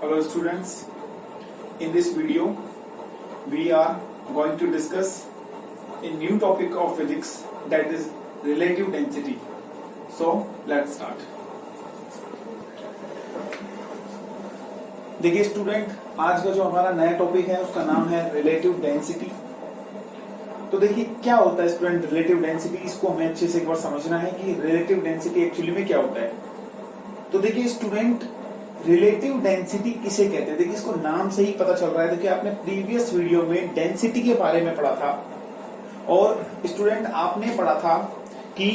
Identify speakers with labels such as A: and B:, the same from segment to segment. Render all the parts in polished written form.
A: Hello students, in this video we are going to discuss a new topic of physics, that is relative density. So let's start. देखिए student, आज का जो हमारा नया topic है उसका नाम है रिलेटिव डेंसिटी। तो देखिए क्या होता है स्टूडेंट रिलेटिव डेंसिटी, इसको हमें अच्छे से एक बार समझना है कि रिलेटिव डेंसिटी एक्चुअली में क्या होता है। तो देखिए स्टूडेंट, रिलेटिव डेंसिटी किसे कहते हैं, देखिए इसको नाम से ही पता चल रहा है। देखिए आपने प्रीवियस वीडियो में डेंसिटी के बारे में पढ़ा था और स्टूडेंट आपने पढ़ा था कि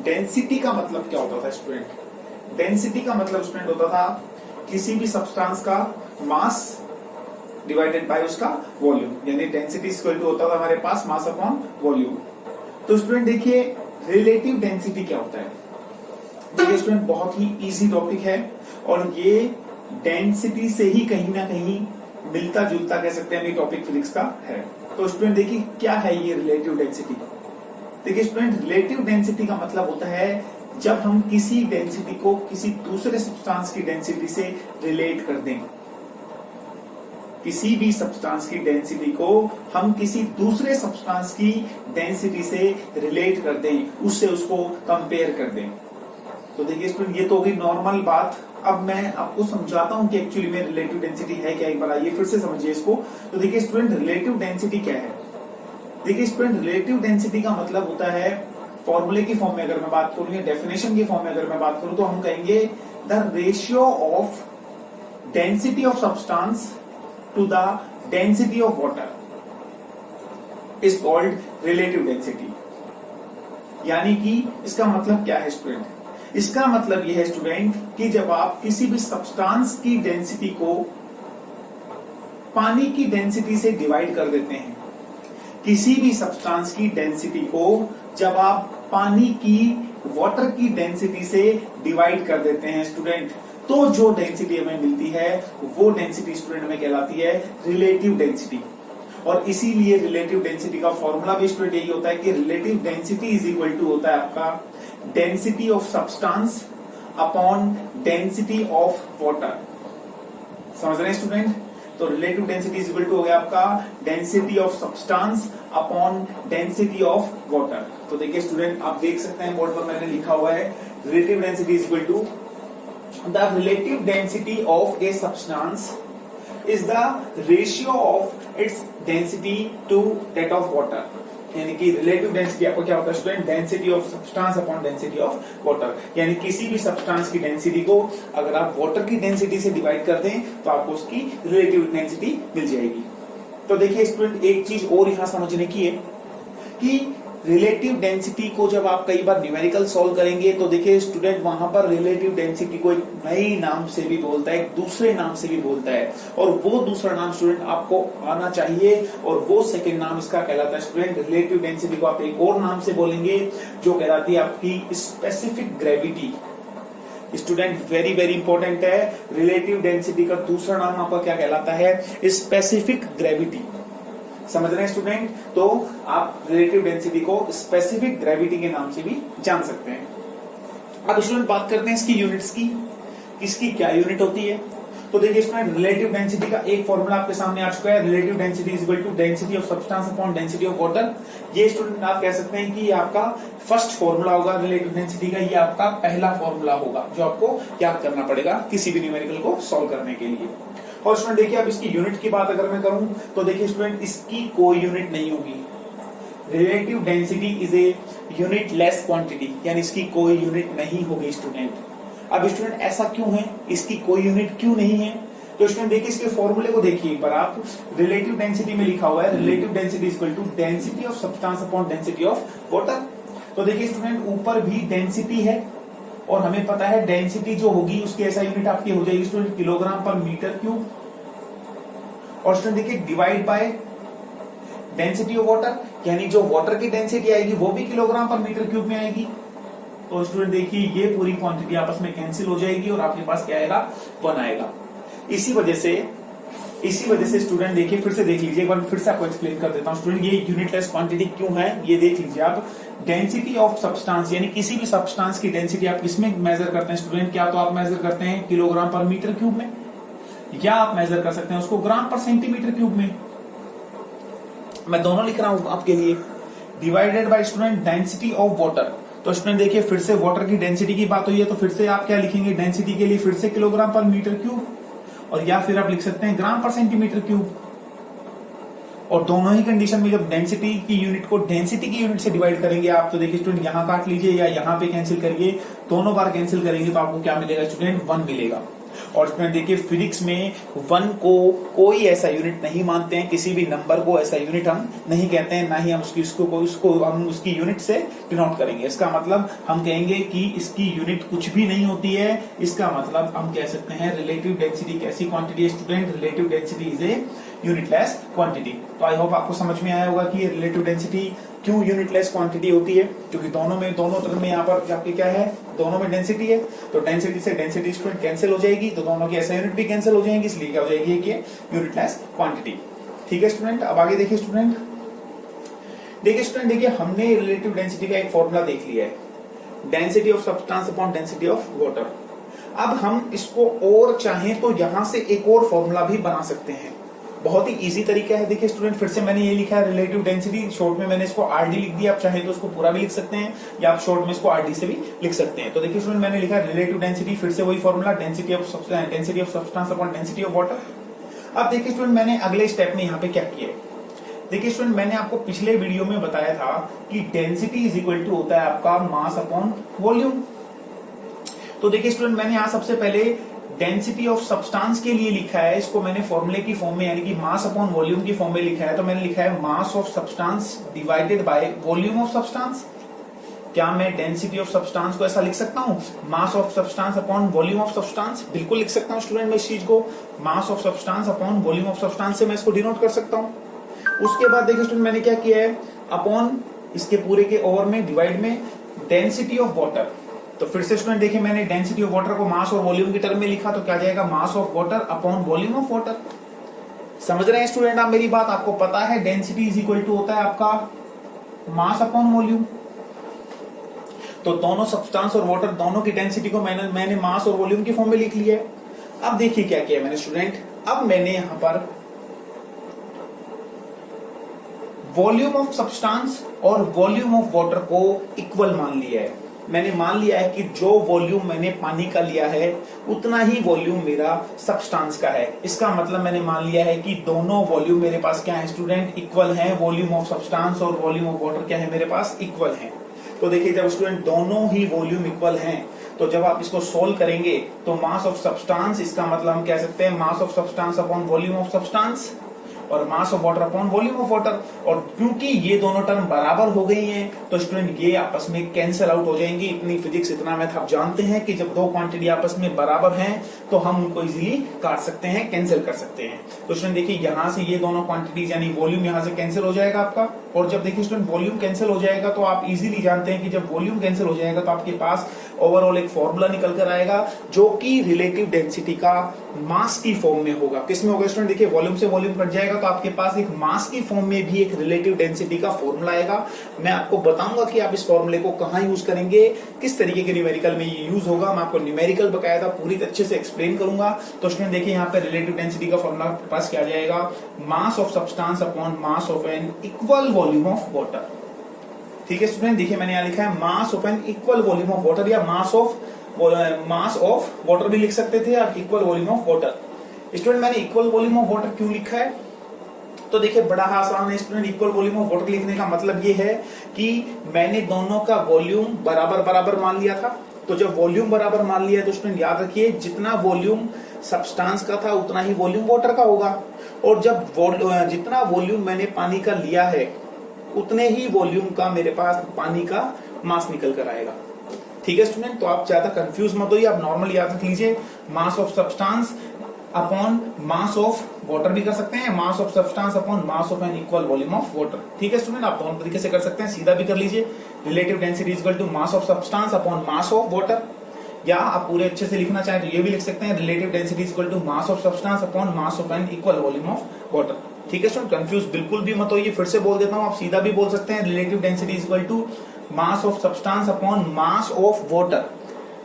A: डेंसिटी का मतलब क्या होता था। स्टूडेंट डेंसिटी का मतलब स्टूडेंट होता था किसी भी सब्सटेंस का मास डिवाइडेड बाय उसका वॉल्यूम, यानी डेंसिटी इक्वल टू होता था हमारे पास मास अपॉन वॉल्यूम। तो स्टूडेंट देखिए रिलेटिव डेंसिटी क्या होता है। देखिए स्टूडेंट बहुत ही इजी टॉपिक है और ये डेंसिटी से ही कहीं ना कहीं मिलता जुलता कह सकते हैं ये टॉपिक फिजिक्स का है। तो स्टूडेंट देखिए क्या है ये रिलेटिव डेंसिटी। देखिए स्टूडेंट रिलेटिव डेंसिटी का मतलब होता है जब हम किसी डेंसिटी को किसी दूसरे सब्सटेंस की डेंसिटी से रिलेट कर दें। किसी भी सब्सटेंस की डेंसिटी को हम किसी दूसरे सब्सटेंस की डेंसिटी से रिलेट कर दें, उससे उसको कंपेयर कर दें। तो देखिए स्टूडेंट ये तो होगी नॉर्मल बात। अब मैं आपको समझाता हूं कि एक्चुअली में रिलेटिव डेंसिटी है क्या। एक बार आइए फिर से समझिए इसको। तो देखिए स्टूडेंट रिलेटिव डेंसिटी क्या है। देखिए स्टूडेंट रिलेटिव डेंसिटी का मतलब होता है, फॉर्मूले की फॉर्म में अगर मैं बात करूं या डेफिनेशन की फॉर्म में अगर मैं बात करूं तो हम कहेंगे the ratio of density of substance to the density of water is called relative density. यानी कि इसका मतलब क्या है स्टूडेंट, इसका मतलब यह है स्टूडेंट कि जब आप किसी भी सब्सटेंस की डेंसिटी को पानी की डेंसिटी से डिवाइड कर देते हैं, किसी भी सब्सटेंस की डेंसिटी को जब आप पानी की वाटर की डेंसिटी से डिवाइड कर देते हैं स्टूडेंट, तो जो डेंसिटी हमें मिलती है वो डेंसिटी स्टूडेंट में कहलाती है रिलेटिव डेंसिटी। और इसीलिए रिलेटिव डेंसिटी का फॉर्मूला भी स्टूडेंट यही होता है कि relative density is equal to होता है आपका density of substance upon density of water. समझ रहे हैं स्टूडेंट। तो relative density is equal to हो गया आपका density of substance upon density of water. तो देखिए स्टूडेंट आप देख सकते हैं बोर्ड पर मैंने लिखा हुआ है relative density is equal to the relative density of a substance is the ratio of its density to that of water। यानी कि रिलेटिव डेंसिटी आपको क्या होता है student, density of substance upon density of water. यानी किसी भी substance की डेंसिटी को अगर आप वाटर की डेंसिटी से डिवाइड कर दें तो आपको उसकी रिलेटिव डेंसिटी मिल जाएगी। तो देखिए स्टूडेंट एक चीज और यहां समझने की है कि रिलेटिव डेंसिटी को जब आप कई बार न्यूमेरिकल सॉल्व करेंगे तो देखिए स्टूडेंट वहां पर रिलेटिव डेंसिटी को एक नए नाम से भी बोलता है, एक दूसरे नाम से भी बोलता है, और वो दूसरा नाम स्टूडेंट आपको आना चाहिए और वो सेकंड नाम इसका कहलाता है स्टूडेंट रिलेटिव डेंसिटी को आप एक और नाम से बोलेंगे जो कहलाती है आपकी specific gravity. Student very very important है, रिलेटिव डेंसिटी का दूसरा नाम आपका क्या कहलाता है, स्पेसिफिक ग्रेविटी। समझ रहे हैं स्टूडेंट। तो आप रिलेटिव डेंसिटी को स्पेसिफिक ग्रेविटी के नाम से भी जान सकते हैं। अब स्टूडेंट बात करते हैं इसकी यूनिट्स की, इसकी क्या यूनिट होती है। तो देखिए स्टूडेंट रिलेटिव डेंसिटी का एक फॉर्मूला आपके सामने आ चुका है, relative density is equal to density of substance upon density of water. ये स्टूडेंट आप कह सकते हैं कि ये आपका फर्स्ट फॉर्मूला होगा रिलेटिव डेंसिटी का, ये आपका पहला फॉर्मूला होगा जो आपको याद करना पड़ेगा किसी भी न्यूमेरिकल को सॉल्व करने के लिए। और स्टूडेंट देखिए अब इसकी यूनिट की बात अगर मैं करूं तो देखिए स्टूडेंट इसकी कोई यूनिट नहीं होगी। Relative density is a unit less quantity, यानी इसकी कोई यूनिट नहीं होगी स्टूडेंट। अब स्टूडेंट ऐसा क्यों है, इसकी कोई यूनिट क्यों नहीं है। तो स्टूडेंट देखिए इसके फॉर्मूले को देखिए एक बार आप, रिलेटिव डेंसिटी में लिखा हुआ है relative density is equal to density of substance upon density of water. तो देखिए स्टूडेंट ऊपर भी डेंसिटी है और हमें पता है डेंसिटी जो होगी उसकी ऐसा यूनिट आपकी हो जाएगी स्टूडेंट किलोग्राम पर मीटर क्यूब। और स्टूडेंट देखिए divide by density of water, यानी जो वाटर की डेंसिटी आएगी वो भी किलोग्राम पर मीटर क्यूब में आएगी। तो स्टूडेंट देखिए ये पूरी क्वांटिटी आपस में कैंसिल हो जाएगी और आपके पास क्या आएगा, 1 आएगा। इसी वजह से स्टूडेंट देखिए फिर से देख लीजिए एक बार, फिर से आपको एक्सप्लेन कर देता हूं स्टूडेंट ये यूनिटलेस क्वांटिटी क्यों है ये देख लीजिए आप। डेंसिटी ऑफ सब्सटेंस यानी किसी भी सब्सटेंस की डेंसिटी आप किसमें मेजर करते हैं स्टूडेंट, क्या तो आप मेजर करते हैं किलोग्राम पर मीटर क्यूब में, या आप मेजर कर सकते हैं उसको ग्राम पर सेंटीमीटर क्यूब में। मैं दोनों लिख रहा हूं आपके लिए। Divided by student density of water. तो स्टूडेंट देखिए फिर से वाटर की डेंसिटी की बात हुई है, तो फिर से आप क्या लिखेंगे डेंसिटी के लिए, फिर से किलोग्राम पर मीटर क्यूब, और या फिर आप लिख सकते हैं ग्राम पर सेंटीमीटर क्यूब। और दोनों ही कंडीशन में जब डेंसिटी की यूनिट को डेंसिटी की यूनिट से डिवाइड करेंगे आप, तो देखिए स्टूडेंट यहां काट लीजिए या यहां पे कैंसिल करिए, दोनों बार कैंसिल करेंगे तो आपको क्या मिलेगा स्टूडेंट, 1 मिलेगा। और स्टूडेंट देखिए फिजिक्स में 1 को कोई ऐसा यूनिट नहीं मानते हैं, किसी भी नंबर को ऐसा यूनिट हम नहीं कहते हैं, ना ही हम उसको हम उसकी यूनिट से डिनोट करेंगे। इसका मतलब हम कहेंगे कि इसकी यूनिट कुछ भी नहीं होती है। इसका मतलब हम कह सकते हैं रिलेटिव डेंसिटी कैसी क्वांटिटी है student, relative density is a unitless quantity. तो आई होप आपको समझ में आया होगा कि रिलेटिव डेंसिटी क्यों यूनिटलेस क्वांटिटी होती है, क्योंकि दोनों टर्म में यहाँ पर आपके क्या है, दोनों में डेंसिटी है। तो डेंसिटी से डेंसिटी स्टूडेंट कैंसिल हो जाएगी, तो दोनों की ऐसा यूनिट भी कैंसिल हो जाएंगी, इसलिए क्या हो जाएगी कि यूनिटलेस क्वांटिटी। ठीक है स्टूडेंट, अब आगे देखिए स्टूडेंट। देखिए हमने रिलेटिव डेंसिटी का एक फॉर्मूला देख लिया है, density of substance upon density of water. अब हम इसको और चाहें तो यहां से एक और फॉर्मूला भी बना सकते हैं, बहुत ही इजी तरीका है। देखिए स्टूडेंट फिर से मैंने ये लिखा है रिलेटिव डेंसिटी, शॉर्ट में मैंने इसको आरडी लिख दिया, आप चाहे तो उसको पूरा भी लिख सकते हैं या आप शॉर्ट में इसको आरडी से भी लिख सकते हैं। तो देखिए स्टूडेंट मैंने लिखा है रिलेटिव डेंसिटी, फिर से वही formula, density of substance upon density of water. अब देखिए स्टूडेंट मैंने अगले स्टेप में यहाँ पे क्या किया है, देखिए स्टूडेंट मैंने आपको पिछले वीडियो में बताया था कि डेंसिटी इज इक्वल टू होता है आपका मास अपॉन वॉल्यूम। तो देखिए स्टूडेंट मैंने यहाँ सबसे पहले डेंसिटी ऑफ सब्सटेंस के लिए लिखा है, इसको मैंने फॉर्मूले की फॉर्म में यानी कि मास अपॉन वॉल्यूम की फॉर्म में लिखा है। तो मैंने लिखा है mass of substance divided by volume of substance. क्या मैं डेंसिटी ऑफ सब्सटेंस को ऐसा लिख सकता हूं, मास of substance upon volume of substance? बिल्कुल लिख सकता हूं स्टूडेंट मैं इस चीज को, मास of substance upon volume of substance से मैं इसको डिनोट कर सकता हूं। उसके बाद देखिए स्टूडेंट मैंने क्या किया है, अपॉन इसके पूरे के ओवर में डिवाइड में डेंसिटी ऑफ वाटर। तो फिर से स्टूडेंट देखिए मैंने डेंसिटी ऑफ वाटर को मास और वॉल्यूम की टर्म में लिखा, तो क्या जाएगा mass of water upon volume of water. समझ रहे हैं स्टूडेंट आप मेरी बात? आपको पता है डेंसिटी इज इक्वल टू होता है आपका मास अपॉन वॉल्यूम। तो दोनों सब्सटेंस और वाटर दोनों की डेंसिटी को मैंने मास और वॉल्यूम की फॉर्म में लिख लिया है। अब देखिए क्या किया मैंने स्टूडेंट, अब मैंने यहां पर वॉल्यूम ऑफ सब्सटेंस और वॉल्यूम ऑफ वाटर को इक्वल मान लिया है। मैंने मान लिया है कि जो वॉल्यूम मैंने पानी का लिया है उतना ही वॉल्यूम मेरा सब्सटेंस का है। इसका मतलब मैंने मान लिया है कि दोनों वॉल्यूम मेरे पास क्या है स्टूडेंट, इक्वल हैं। वॉल्यूम ऑफ सब्सटेंस और वॉल्यूम ऑफ वाटर क्या है मेरे पास, इक्वल हैं। तो देखिए जब स्टूडेंट दोनों ही वॉल्यूम इक्वल हैं, तो जब आप इसको सोल्व करेंगे तो मास ऑफ सब्सटेंस, इसका मतलब हम कह सकते हैं mass of substance upon volume of substance, और mass of water upon volume of water. और क्योंकि ये दोनों टर्म बराबर हो गई हैं, तो स्टूडेंट ये आपस में कैंसिल आउट हो जाएंगी। इतनी फिजिक्स इतना मैथ आप जानते हैं कि जब दो क्वांटिटी आपस में बराबर हैं तो हम उनको इजीली काट सकते हैं, कैंसिल कर सकते हैं। तो स्टूडेंट देखिए यहां से ये दोनों क्वांटिटीज यानी वॉल्यूम यहां से कैंसिल हो जाएगा आपका, और जब देखिए स्टूडेंट वॉल्यूम कैंसिल हो जाएगा तो आप इजीली जानते हैं कि जब वॉल्यूम कैंसिल हो जाएगा तो आपके पास ओवरऑल एक फॉर्मूला निकल कर आएगा जो कि रिलेटिव डेंसिटी का मास की फॉर्म में होगा। किस में होगा स्टूडेंट, देखिए वॉल्यूम से वॉल्यूम कट जाएगा तो आपके पास एक मास की फॉर्म में भी एक रिलेटिव डेंसिटी का फॉर्मूला आएगा। मैं आपको बताऊंगा कि आप इस फॉर्मूले को कहां यूज करेंगे, किस तरीके के न्यूमेरिकल में ये यूज होगा। मैं आपको न्यूमेरिकल बकायदा पूरी अच्छे से एक्सप्लेन करूंगा। तो स्टूडेंट देखिए यहाँ पे रिलेटिव डेंसिटी का फॉर्मूला पास क्या जाएगा, mass of substance upon mass of an equal volume of water. ठीक है स्टूडेंट, देखिए मैंने यहाँ लिखा है mass of an equal volume of water, या मास ऑफ वाटर भी लिख सकते थे आप, equal volume of water. Student मैंने इक्वल वॉल्यूम ऑफ वाटर क्यों लिखा है, तो देखिए बड़ा आसान है student. Equal volume of water लिखने का मतलब ये है कि मैंने दोनों का वॉल्यूम बराबर बराबर मान लिया था। तो जब वॉल्यूम बराबर मान लिया तो स्टूडेंट याद रखिए जितना वॉल्यूम सब्सटेंस का था उतना ही वॉल्यूम वाटर का होगा, और जब जितना वॉल्यूम मैंने पानी का लिया है उतने ही वॉल्यूम का मेरे पास पानी का मास निकल कर आएगा। ठीक है स्टूडेंट, तो आप ज्यादा कंफ्यूज मत होइए, आप नॉर्मल याद रख लीजिए mass of substance upon mass of water भी कर सकते हैं, mass of substance upon mass of an equal volume of water. ठीक है स्टूडेंट, आप दोनों तरीके से कर सकते हैं, सीधा भी कर लीजिए relative density is equal to mass of substance upon mass of water, या आप पूरे अच्छे से लिखना चाहें तो ये भी लिख सकते हैं relative density is equal to mass of substance upon mass of an equal volume of water. ठीक है स्टूडेंट, कंफ्यूज बिल्कुल भी मत होइए, फिर से बोल देता हूं, आप सीधा भी बोल सकते हैं relative density is equal to mass of substance upon mass of water,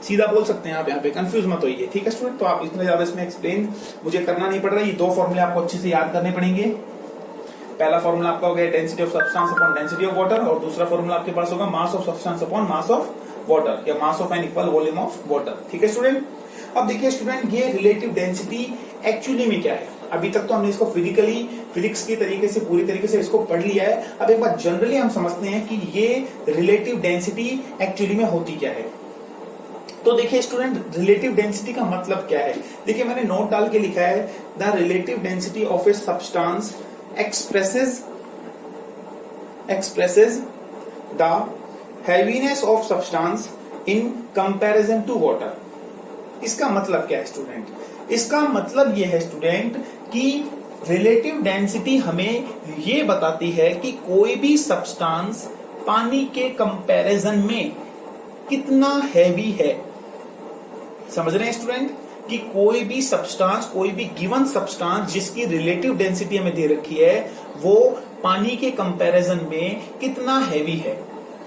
A: सीधा बोल सकते हैं आप, यहाँ पे कंफ्यूज मत होइए, ठीक है स्टूडेंट। तो आप इतना ज्यादा इसमें एक्सप्लेन मुझे करना नहीं पड़ रहा है। ये दो फॉर्मूले आपको अच्छे से याद करने पड़ेंगे। पहला फॉर्मूला आपका हो गया density of substance upon density of water, और दूसरा फॉर्मूला आपके पास होगा mass of substance upon mass of water, या mass of an equal volume of water, ठीक है स्टूडेंट। अब देखिए स्टूडेंट, ये रिलेटिव डेंसिटी एक्चुअली में क्या है। अभी तक तो हमने इसको फिजिक्स की तरीके से पूरी तरीके से इसको पढ़ लिया है। अब एक बार जनरली हम समझते हैं कि ये रिलेटिव डेंसिटी एक्चुअली में होती क्या है। तो देखिए स्टूडेंट, रिलेटिव डेंसिटी का मतलब क्या है। देखिए मैंने नोट डाल के लिखा है, the relative density of a substance expresses the heaviness of substance in comparison to water। इसका मतलब क्या है स्टूडेंट? इसका मतलब यह है स्टूडेंट कि रिलेटिव डेंसिटी हमें ये बताती है कि कोई भी सब्सटेंस पानी के कंपैरिजन में कितना हैवी है। समझ रहे हैं स्टूडेंट कि कोई भी सब्सटेंस, कोई भी गिवन सब्सटेंस जिसकी रिलेटिव डेंसिटी हमें दे रखी है, वो पानी के कंपैरिजन में कितना हैवी है।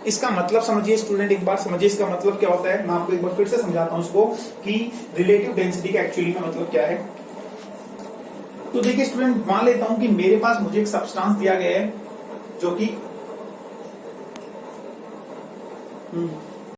A: इसका मतलब समझिए स्टूडेंट, एक बार समझिए इसका मतलब क्या होता है। मैं आपको एक बार फिर से समझाता हूं इसको कि रिलेटिव डेंसिटी का एक्चुअली में मतलब क्या है। तो देखिए स्टूडेंट, मान लेता हूं कि मेरे पास मुझे एक सब्सटेंस दिया गया है जो कि